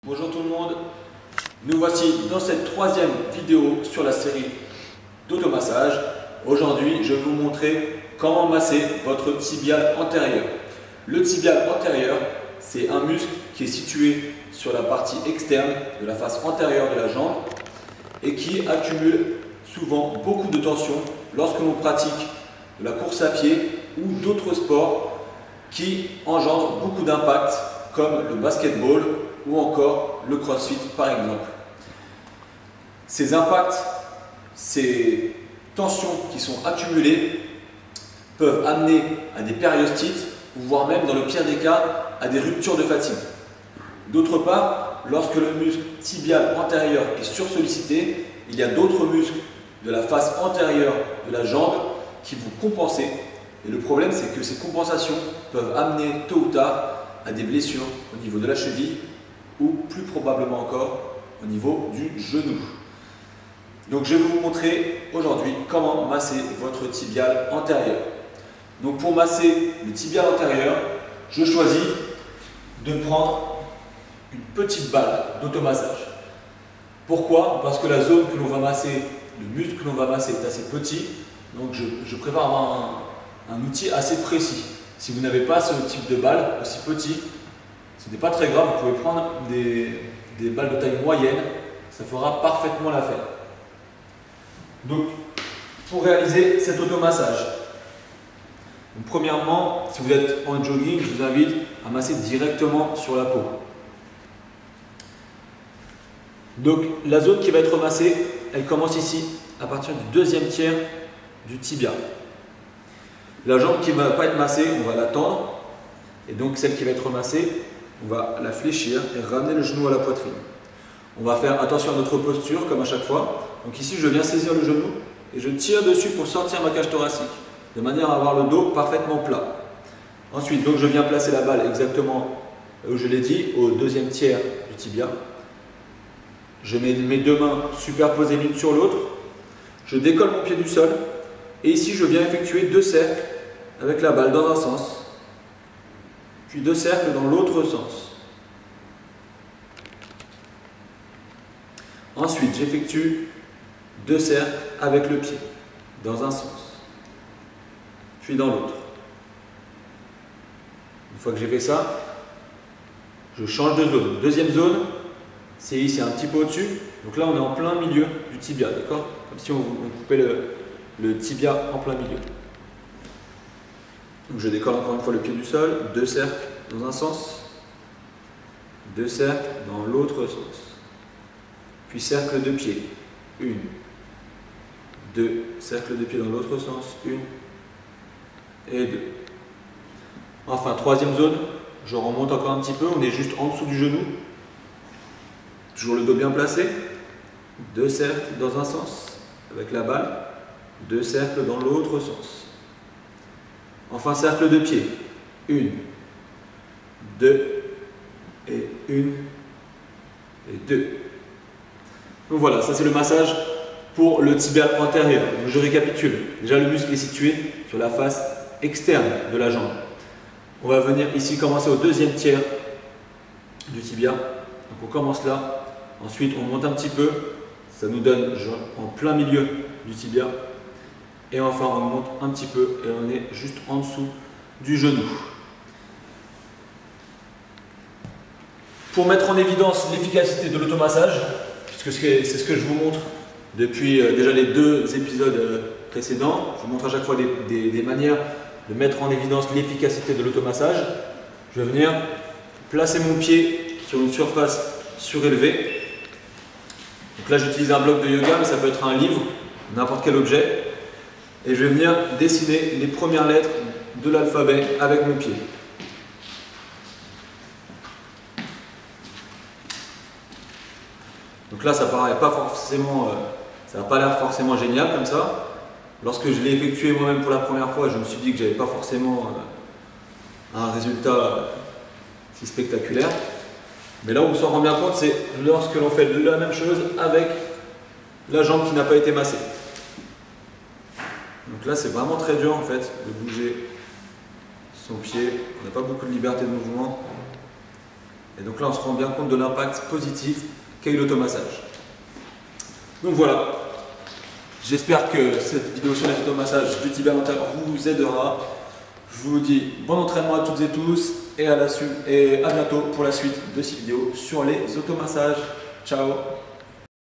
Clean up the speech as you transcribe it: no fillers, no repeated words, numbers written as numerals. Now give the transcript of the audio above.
Bonjour tout le monde, nous voici dans cette troisième vidéo sur la série d'automassage. Aujourd'hui, je vais vous montrer comment masser votre tibial antérieur. Le tibial antérieur, c'est un muscle qui est situé sur la partie externe de la face antérieure de la jambe et qui accumule souvent beaucoup de tension lorsque l'on pratique de la course à pied ou d'autres sports qui engendrent beaucoup d'impact comme le basketball ou encore le crossfit par exemple. Ces impacts, ces tensions qui sont accumulées peuvent amener à des périostites ou voire même dans le pire des cas à des ruptures de fatigue. D'autre part, lorsque le muscle tibial antérieur est sursollicité, il y a d'autres muscles de la face antérieure de la jambe qui vont compenser. Et le problème, c'est que ces compensations peuvent amener tôt ou tard à des blessures au niveau de la cheville ou plus probablement encore au niveau du genou. Donc je vais vous montrer aujourd'hui comment masser votre tibial antérieur. Donc pour masser le tibial antérieur, je choisis de prendre une petite balle d'automassage. Pourquoi? Parce que la zone que l'on va masser, le muscle que l'on va masser est assez petit, donc je préfère avoir un outil assez précis. Si vous n'avez pas ce type de balle aussi petit, ce n'est pas très grave, vous pouvez prendre des balles de taille moyenne, ça fera parfaitement l'affaire. Donc, pour réaliser cet automassage, premièrement, si vous êtes en jogging, je vous invite à masser directement sur la peau. Donc, la zone qui va être massée, elle commence ici, à partir du deuxième tiers du tibia. La jambe qui ne va pas être massée, on va la tendre, et donc celle qui va être massée, on va la fléchir et ramener le genou à la poitrine. On va faire attention à notre posture, comme à chaque fois. Donc ici, je viens saisir le genou et je tire dessus pour sortir ma cage thoracique, de manière à avoir le dos parfaitement plat. Ensuite, donc je viens placer la balle exactement où je l'ai dit, au deuxième tiers du tibia. Je mets mes deux mains superposées l'une sur l'autre. Je décolle mon pied du sol. Et ici, je viens effectuer deux cercles avec la balle dans un sens, puis deux cercles dans l'autre sens. Ensuite, j'effectue deux cercles avec le pied, dans un sens, puis dans l'autre. Une fois que j'ai fait ça, je change de zone. Deuxième zone, c'est ici un petit peu au-dessus. Donc là, on est en plein milieu du tibia, d'accord? Comme si on coupait le tibia en plein milieu. Donc je décolle encore une fois le pied du sol, deux cercles dans un sens, deux cercles dans l'autre sens, puis cercle de pied, une, deux, cercle de pied dans l'autre sens, une et deux. Enfin, troisième zone, je remonte encore un petit peu, on est juste en dessous du genou, toujours le dos bien placé, deux cercles dans un sens avec la balle, deux cercles dans l'autre sens. Enfin, cercle de pied. Une, deux, et une, et deux. Donc voilà, ça c'est le massage pour le tibial antérieur. Donc je récapitule. Déjà, le muscle est situé sur la face externe de la jambe. On va venir ici commencer au deuxième tiers du tibia. Donc on commence là. Ensuite, on monte un petit peu. Ça nous donne en plein milieu du tibia. Et enfin, on monte un petit peu et on est juste en dessous du genou. Pour mettre en évidence l'efficacité de l'automassage, puisque c'est ce que je vous montre depuis déjà les deux épisodes précédents, je vous montre à chaque fois des manières de mettre en évidence l'efficacité de l'automassage. Je vais venir placer mon pied sur une surface surélevée. Donc là, j'utilise un bloc de yoga, mais ça peut être un livre, n'importe quel objet. Et je vais venir dessiner les premières lettres de l'alphabet avec mon pied. Donc là, ça paraît pas forcément, ça n'a pas l'air forcément génial comme ça. Lorsque je l'ai effectué moi-même pour la première fois, je me suis dit que j'avais pas forcément un résultat si spectaculaire. Mais là où on s'en rend bien compte, c'est lorsque l'on fait la même chose avec la jambe qui n'a pas été massée. Donc là, c'est vraiment très dur en fait de bouger son pied. On n'a pas beaucoup de liberté de mouvement. Et donc là, on se rend bien compte de l'impact positif qu'a eu l'automassage. Donc voilà, j'espère que cette vidéo sur les automassages du tibia antérieur vous aidera. Je vous dis bon entraînement à toutes et tous et à bientôt pour la suite de ces vidéos sur les automassages. Ciao!